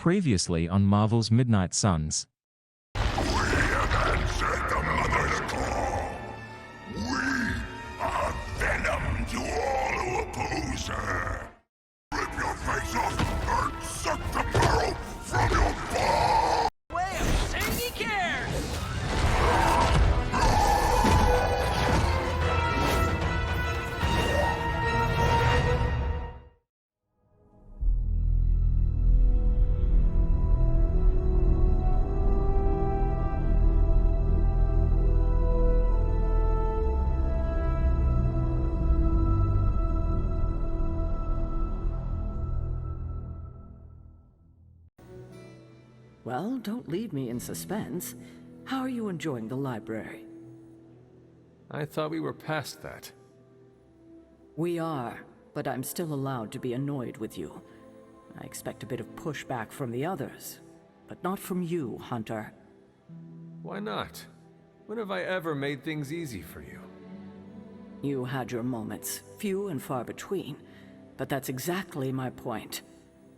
Previously on Marvel's Midnight Suns. We have answered the Mother's call. We are venom to all who oppose her. Rip your face off and suck the marrow from your bone! Way of saying he cares! Well, don't leave me in suspense. How are you enjoying the library? I thought we were past that. We are, but I'm still allowed to be annoyed with you. I expect a bit of pushback from the others, but not from you, Hunter. Why not? When have I ever made things easy for you? You had your moments, few and far between, but that's exactly my point.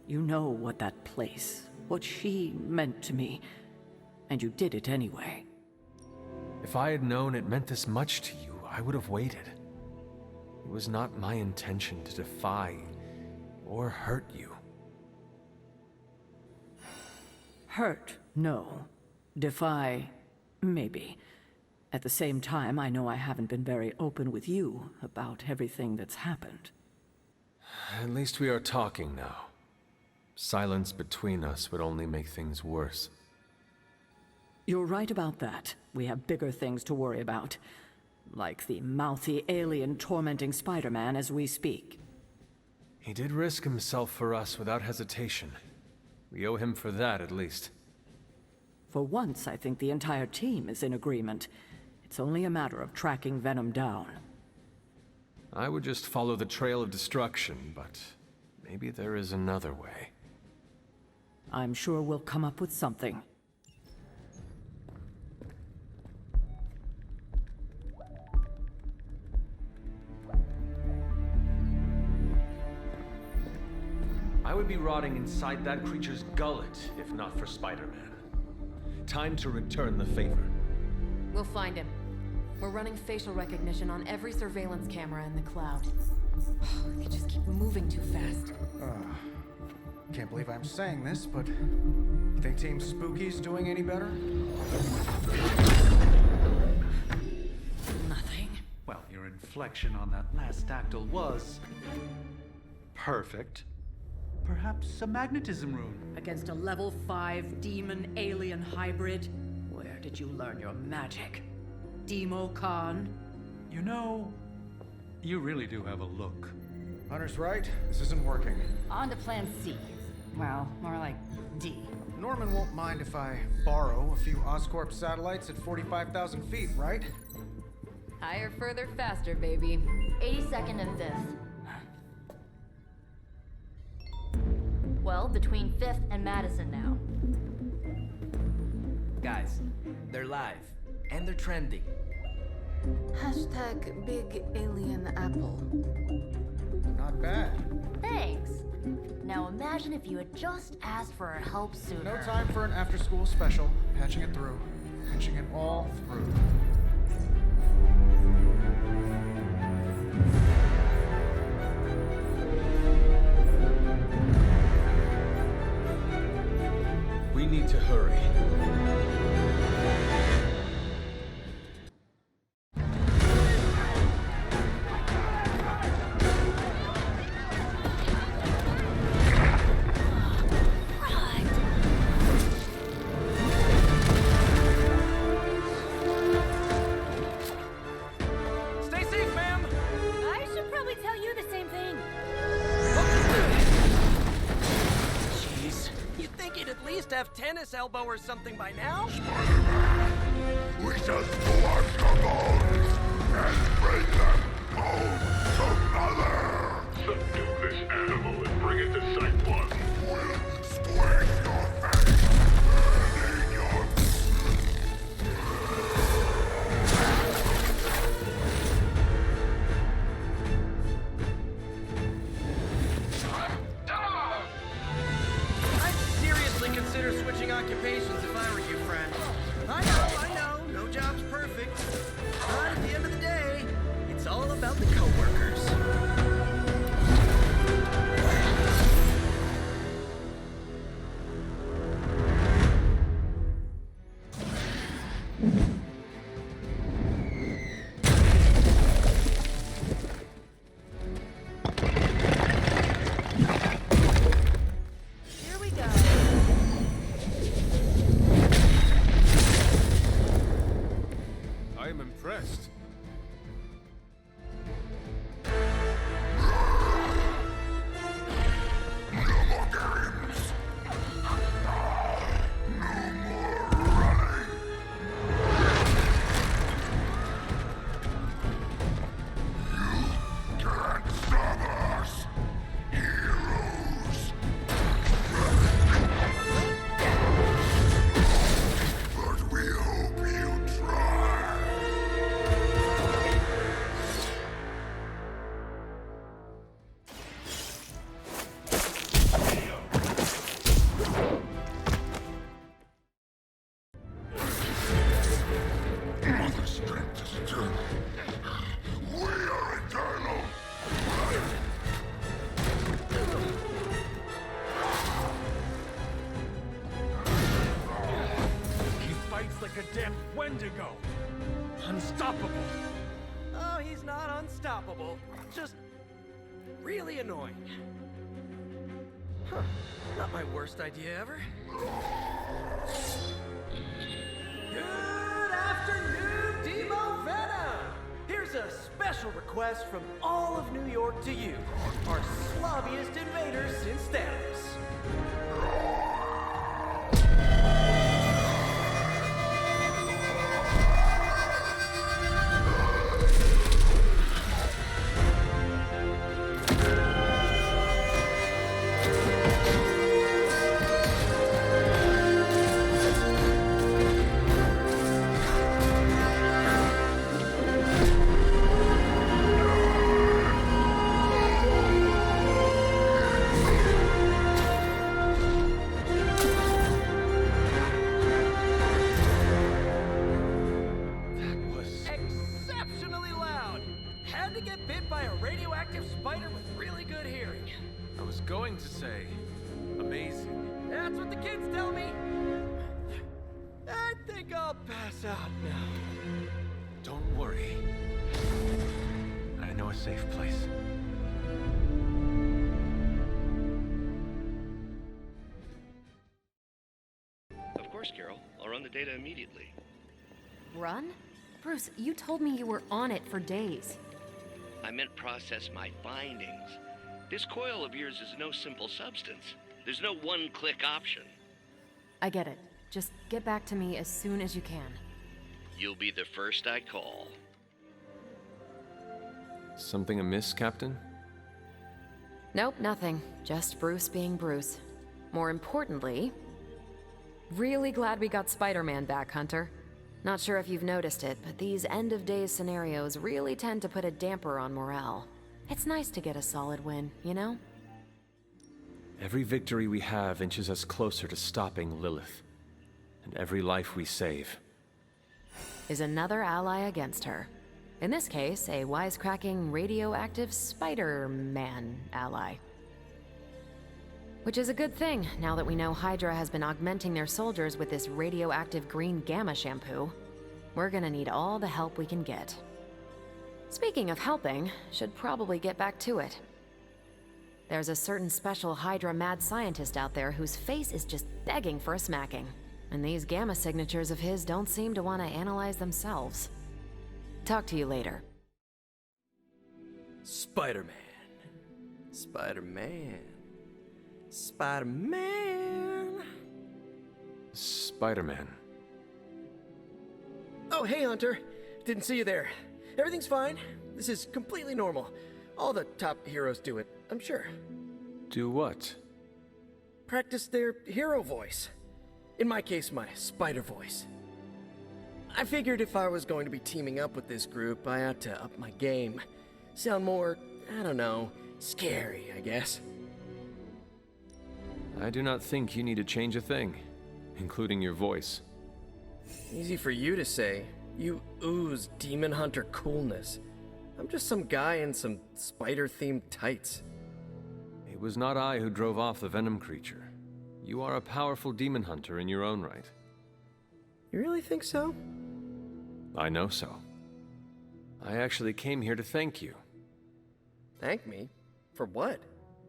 You know what that place, what she meant to me, and you did it anyway. If I had known it meant this much to you, I would have waited. It was not my intention to defy or hurt you. Hurt, no. Defy, maybe. At the same time, I know I haven't been very open with you about everything that's happened. At least we are talking now. Silence between us would only make things worse. You're right about that. We have bigger things to worry about. Like the mouthy alien tormenting Spider-Man as we speak. He did risk himself for us without hesitation. We owe him for that, at least. For once, I think the entire team is in agreement. It's only a matter of tracking Venom down. I would just follow the trail of destruction, but maybe there is another way. I'm sure we'll come up with something. I would be rotting inside that creature's gullet if not for Spider-Man. Time to return the favor. We'll find him. We're running facial recognition on every surveillance camera in the cloud. We could just keep moving too fast. Can't believe I'm saying this, but you think Team Spooky's doing any better? Nothing. Well, your inflection on that last dactyl was perfect. Perhaps a magnetism rune. Against a level 5 demon alien hybrid? Where did you learn your magic? Demo Khan? You know, you really do have a look. Hunter's right. This isn't working. On to plan C. Well, more like D. Norman won't mind if I borrow a few Oscorp satellites at 45,000 feet, right? Higher, further, faster, baby. 82nd and 5th. Well, between 5th and Madison now. Guys, they're live. And they're trending. Hashtag Big Alien Apple. Not bad. Thanks. Now imagine if you had just asked for our help sooner. No time for an after-school special. Patching it through. Patching it all through. We need to hurry. Stay safe, ma'am! I should probably tell you the same thing. Jeez, you'd think he'd at least have tennis elbow or something by now? We just flush the bones and bring them home to Mother! Subdue this animal and bring it to Site 1. We'll squeeze your face and eat your... I'm seriously best. like a damn Wendigo. Unstoppable. Oh, he's not unstoppable. Just really annoying. Huh. Not my worst idea ever. Good afternoon, Demo Venom! Here's a special request from all of New York to you, our slobbiest invaders since Thanos. Going to say, amazing. That's what the kids tell me. I think I'll pass out now. Don't worry. I know a safe place. Of course, Carol. I'll run the data immediately. Run? Bruce, you told me you were on it for days. I meant process my findings. This coil of yours is no simple substance. There's no one-click option. I get it. Just get back to me as soon as you can. You'll be the first I call. Something amiss, Captain? Nope, nothing. Just Bruce being Bruce. More importantly, really glad we got Spider-Man back, Hunter. Not sure if you've noticed it, but these end-of-days scenarios really tend to put a damper on morale. It's nice to get a solid win, you know? Every victory we have inches us closer to stopping Lilith. And every life we save is another ally against her. In this case, a wisecracking, radioactive Spider-Man ally. Which is a good thing, now that we know Hydra has been augmenting their soldiers with this radioactive green gamma shampoo. We're gonna need all the help we can get. Speaking of helping, should probably get back to it. There's a certain special Hydra mad scientist out there whose face is just begging for a smacking. And these gamma signatures of his don't seem to want to analyze themselves. Talk to you later. Spider-Man. Spider-Man. Spider-Man. Spider-Man. Oh, hey, Hunter. Didn't see you there. Everything's fine. This is completely normal. All the top heroes do it, I'm sure. Do what? Practice their hero voice. In my case, my spider voice. I figured if I was going to be teaming up with this group, I ought to up my game. Sound more, I don't know, scary, I guess. I do not think you need to change a thing, including your voice. Easy for you to say. You ooze Demon Hunter coolness. I'm just some guy in some spider-themed tights. It was not I who drove off the Venom creature. You are a powerful demon hunter in your own right. You really think so? I know so. I actually came here to thank you. Thank me? For what?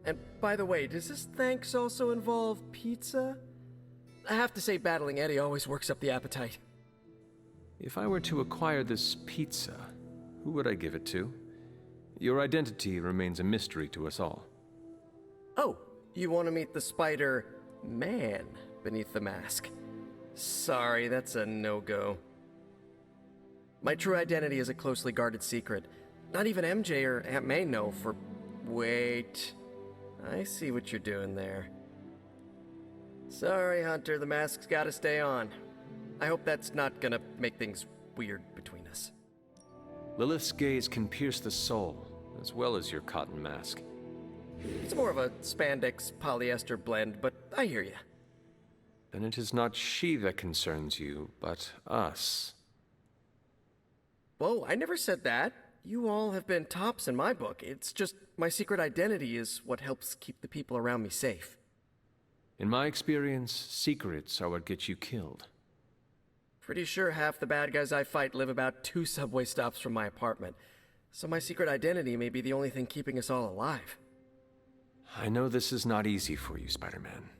And by the way, does this thanks also involve pizza? I have to say battling Eddie always works up the appetite. If I were to acquire this pizza, who would I give it to? Your identity remains a mystery to us all. Oh, you want to meet the Spider-Man beneath the mask? Sorry, that's a no-go. My true identity is a closely guarded secret. Not even MJ or Aunt May know for... Wait. I see what you're doing there. Sorry, Hunter, the mask's gotta stay on. I hope that's not gonna make things weird between us. Lilith's gaze can pierce the soul, as well as your cotton mask. It's more of a spandex polyester blend, but I hear ya. Then it is not she that concerns you, but us. Whoa, I never said that. You all have been tops in my book. It's just my secret identity is what helps keep the people around me safe. In my experience, secrets are what get you killed. Pretty sure half the bad guys I fight live about 2 subway stops from my apartment. So my secret identity may be the only thing keeping us all alive. I know this is not easy for you, Spider-Man.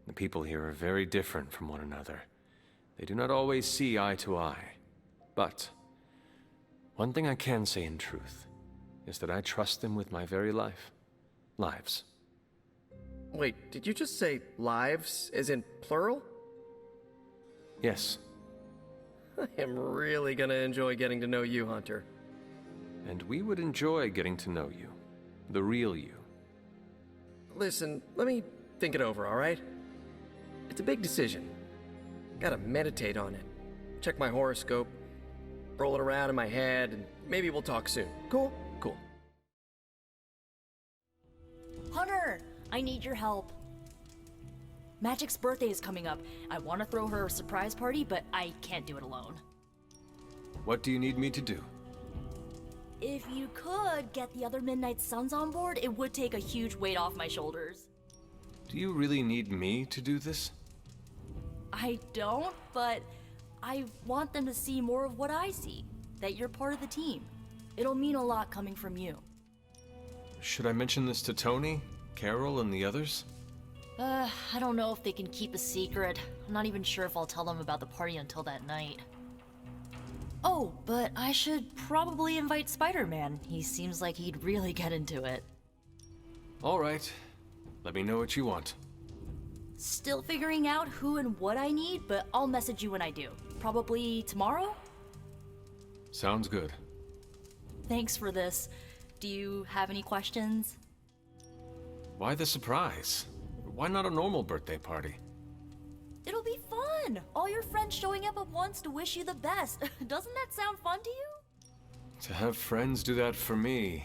The people here are very different from one another. They do not always see eye to eye. But one thing I can say in truth is that I trust them with my very life. Lives. Wait, did you just say lives, as in plural? Yes. I am really gonna enjoy getting to know you, Hunter. And we would enjoy getting to know you. The real you. Listen, let me think it over, alright? It's a big decision. Gotta meditate on it. Check my horoscope. Roll it around in my head, and maybe we'll talk soon. Cool? Cool. Hunter, I need your help. Magic's birthday is coming up. I want to throw her a surprise party, but I can't do it alone. What do you need me to do? If you could get the other Midnight Suns on board, it would take a huge weight off my shoulders. Do you really need me to do this? I don't, but I want them to see more of what I see. That you're part of the team. It'll mean a lot coming from you. Should I mention this to Tony, Carol, and the others? I don't know if they can keep a secret. I'm not even sure if I'll tell them about the party until that night. Oh, but I should probably invite Spider-Man. He seems like he'd really get into it. All right. Let me know what you want. Still figuring out who and what I need, but I'll message you when I do. Probably tomorrow? Sounds good. Thanks for this. Do you have any questions? Why the surprise? Why not a normal birthday party? It'll be fun! All your friends showing up at once to wish you the best. Doesn't that sound fun to you? To have friends do that for me,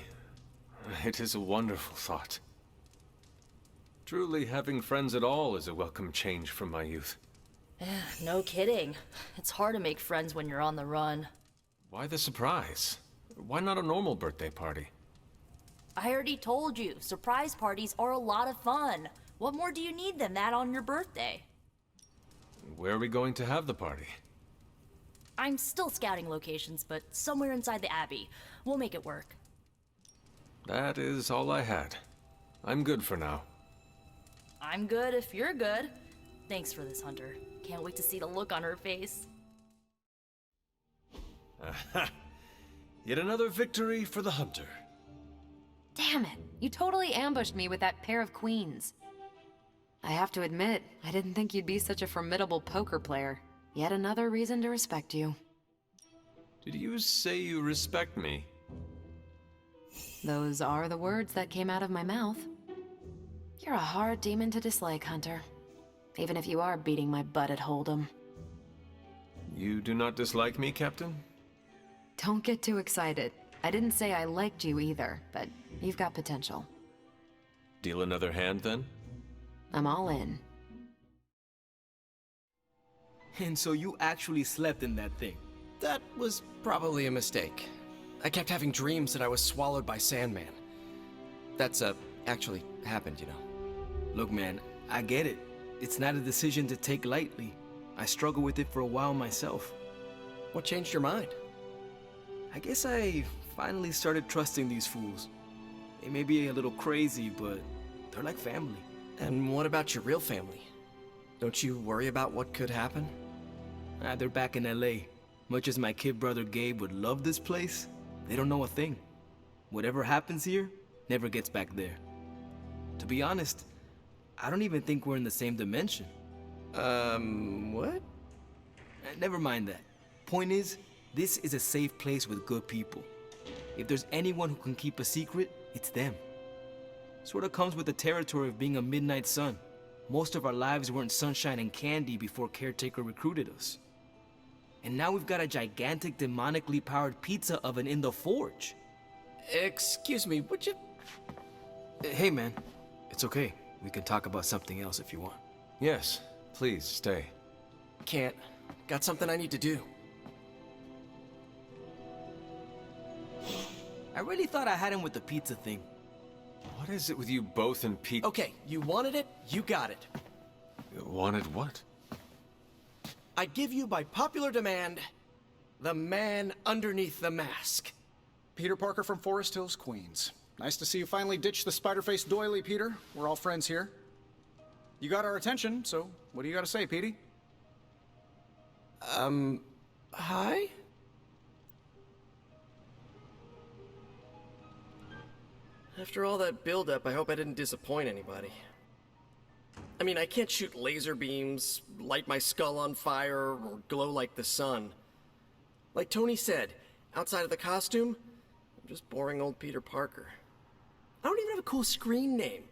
it is a wonderful thought. Truly, having friends at all is a welcome change from my youth. No kidding. It's hard to make friends when you're on the run. Why the surprise? Why not a normal birthday party? I already told you, surprise parties are a lot of fun. What more do you need than that on your birthday? Where are we going to have the party? I'm still scouting locations, but somewhere inside the Abbey. We'll make it work. That is all I had. I'm good for now. I'm good if you're good. Thanks for this, Hunter. Can't wait to see the look on her face. Aha! Yet another victory for the Hunter. Damn it, you totally ambushed me with that pair of queens. I have to admit, I didn't think you'd be such a formidable poker player. Yet another reason to respect you. Did you say you respect me? Those are the words that came out of my mouth. You're a hard demon to dislike, Hunter. Even if you are beating my butt at Hold'em. You do not dislike me, Captain? Don't get too excited. I didn't say I liked you either, but you've got potential. Deal another hand, then? I'm all in. And so you actually slept in that thing? That was probably a mistake. I kept having dreams that I was swallowed by Sandman. That's, actually happened, you know. Look, man, I get it. It's not a decision to take lightly. I struggled with it for a while myself. What changed your mind? I guess I finally started trusting these fools. They may be a little crazy, but they're like family. And what about your real family? Don't you worry about what could happen? They're back in LA. Much as my kid brother Gabe would love this place, they don't know a thing. Whatever happens here, never gets back there. To be honest, I don't even think we're in the same dimension. What? Never mind that. Point is, this is a safe place with good people. If there's anyone who can keep a secret, it's them. Sort of comes with the territory of being a Midnight Sun. Most of our lives weren't sunshine and candy before Caretaker recruited us. And now we've got a gigantic demonically powered pizza oven in the forge. Excuse me, would you... Hey man, it's okay. We can talk about something else if you want. Yes, please stay. Can't. Got something I need to do. I really thought I had him with the pizza thing. What is it with you both and Pete? Okay, you wanted it, you got it. Wanted what? I give you, by popular demand, the man underneath the mask. Peter Parker from Forest Hills, Queens. Nice to see you finally ditched the spider-faced doily, Peter. We're all friends here. You got our attention, so what do you got to say, Petey? Hi? After all that build-up, I hope I didn't disappoint anybody. I mean, I can't shoot laser beams, light my skull on fire, or glow like the sun. Like Tony said, outside of the costume, I'm just boring old Peter Parker. I don't even have a cool screen name.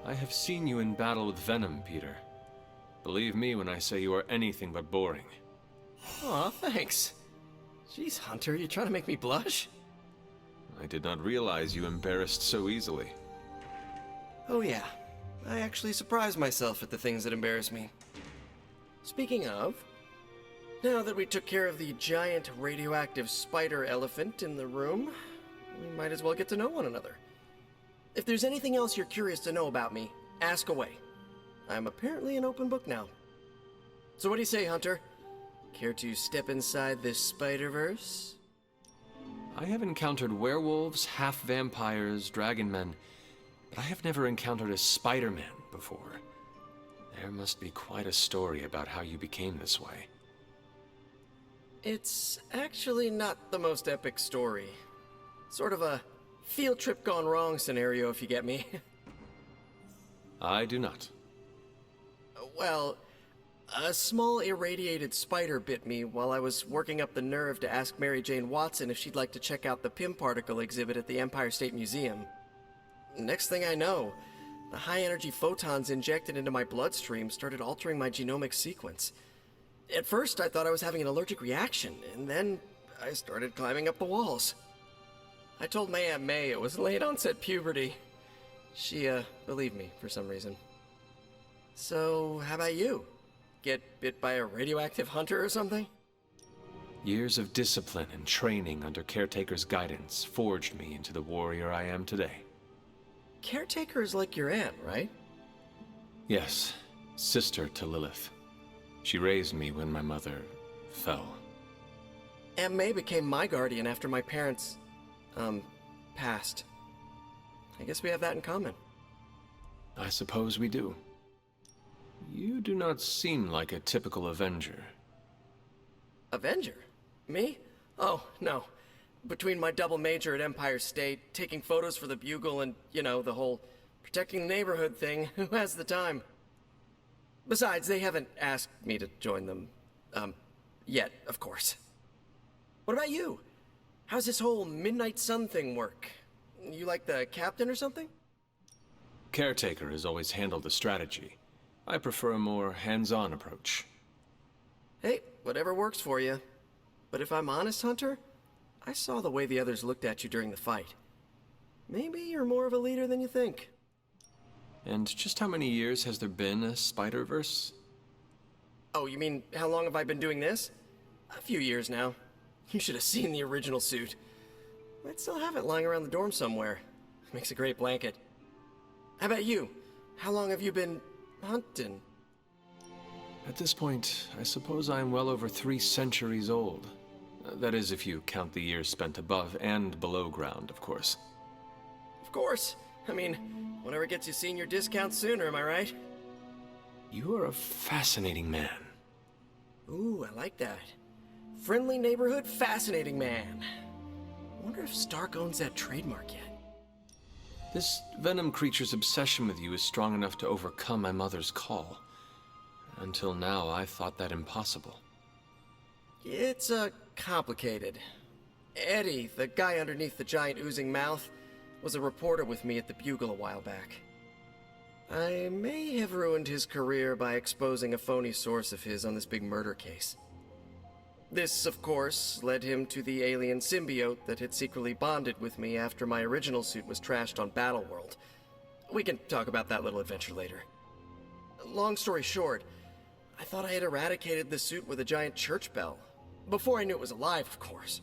I have seen you in battle with Venom, Peter. Believe me when I say you are anything but boring. Aw, thanks. Jeez, Hunter, you trying to make me blush? I did not realize you embarrassed so easily. Oh yeah, I actually surprise myself at the things that embarrass me. Speaking of, now that we took care of the giant radioactive spider elephant in the room, we might as well get to know one another. If there's anything else you're curious to know about me, ask away. I'm apparently an open book now. So what do you say, Hunter? Care to step inside this Spider-Verse? I have encountered werewolves, half-vampires, dragon men, but I have never encountered a Spider-Man before. There must be quite a story about how you became this way. It's actually not the most epic story. Sort of a field trip gone wrong scenario, if you get me. I do not. Well, a small irradiated spider bit me while I was working up the nerve to ask Mary Jane Watson if she'd like to check out the Pym particle exhibit at the Empire State Museum. Next thing I know, the high-energy photons injected into my bloodstream started altering my genomic sequence. At first, I thought I was having an allergic reaction, and then I started climbing up the walls. I told my Aunt May it was late-onset puberty. She, believed me for some reason. So, how about you? Get bit by a radioactive hunter or something? Years of discipline and training under Caretaker's guidance forged me into the warrior I am today. Caretaker is like your aunt, right? Yes, sister to Lilith. She raised me when my mother fell. Aunt May became my guardian after my parents, passed. I guess we have that in common. I suppose we do. You do not seem like a typical Avenger. Avenger? Me? Oh, no. Between my double major at Empire State, taking photos for the Bugle, and, you know, the whole protecting the neighborhood thing, who has the time? Besides, they haven't asked me to join them, yet, of course. What about you? How's this whole Midnight Sun thing work? You like the captain or something? Caretaker has always handled the strategy. I prefer a more hands-on approach. Hey, whatever works for you. But if I'm honest, Hunter, I saw the way the others looked at you during the fight. Maybe you're more of a leader than you think. And just how many years has there been a Spider-Verse? Oh, you mean how long have I been doing this? A few years now. You should have seen the original suit. I'd still have it lying around the dorm somewhere. Makes a great blanket. How about you? How long have you been hunting? At this point, I suppose I am well over 3 centuries old. That is, if you count the years spent above and below ground, of course. Of course. I mean, whatever gets you senior discount sooner, am I right? You are a fascinating man. Ooh, I like that. Friendly neighborhood, fascinating man. Wonder if Stark owns that trademark yet. This venom creature's obsession with you is strong enough to overcome my mother's call. Until now, I thought that impossible. It's, complicated. Eddie, the guy underneath the giant oozing mouth, was a reporter with me at the Bugle a while back. I may have ruined his career by exposing a phony source of his on this big murder case. This, of course, led him to the alien symbiote that had secretly bonded with me after my original suit was trashed on Battleworld. We can talk about that little adventure later. Long story short, I thought I had eradicated the suit with a giant church bell. Before I knew it was alive, of course.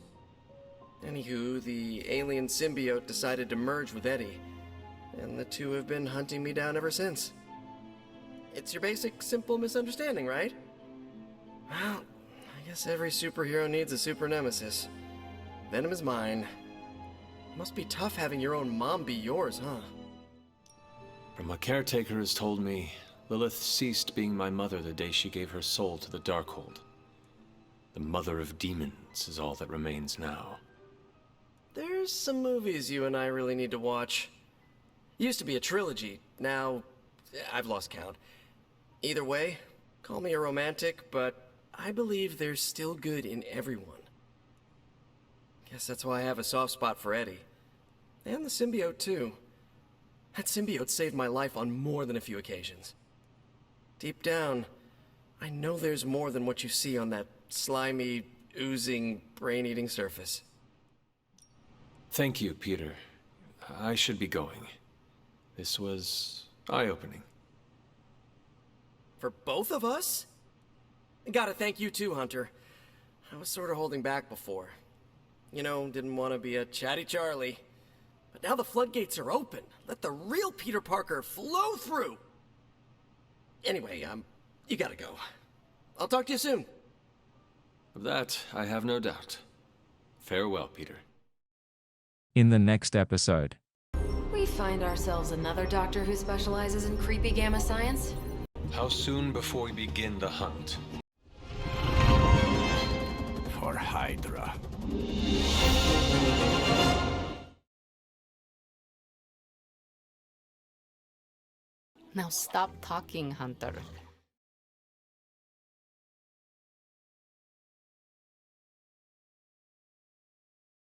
Anywho, the alien symbiote decided to merge with Eddie, and the two have been hunting me down ever since. It's your basic, simple misunderstanding, right? Well, I guess every superhero needs a super nemesis. Venom is mine. Must be tough having your own mom be yours, huh? From what Caretaker has told me, Lilith ceased being my mother the day she gave her soul to the Darkhold. The Mother of Demons is all that remains now. There's some movies you and I really need to watch. Used to be a trilogy, now I've lost count. Either way, call me a romantic, but I believe there's still good in everyone. Guess that's why I have a soft spot for Eddie. And the symbiote, too. That symbiote saved my life on more than a few occasions. Deep down, I know there's more than what you see on that slimy, oozing, brain-eating surface. Thank you, Peter. I should be going. This was eye-opening. For both of us? Gotta thank you too, Hunter. I was sort of holding back before. You know, didn't want to be a chatty Charlie. But now the floodgates are open. Let the real Peter Parker flow through! Anyway, you gotta go. I'll talk to you soon. Of that, I have no doubt. Farewell, Peter. In the next episode, We find ourselves another doctor who specializes in creepy gamma science. How soon before we begin the hunt? For Hydra. Now stop talking, Hunter.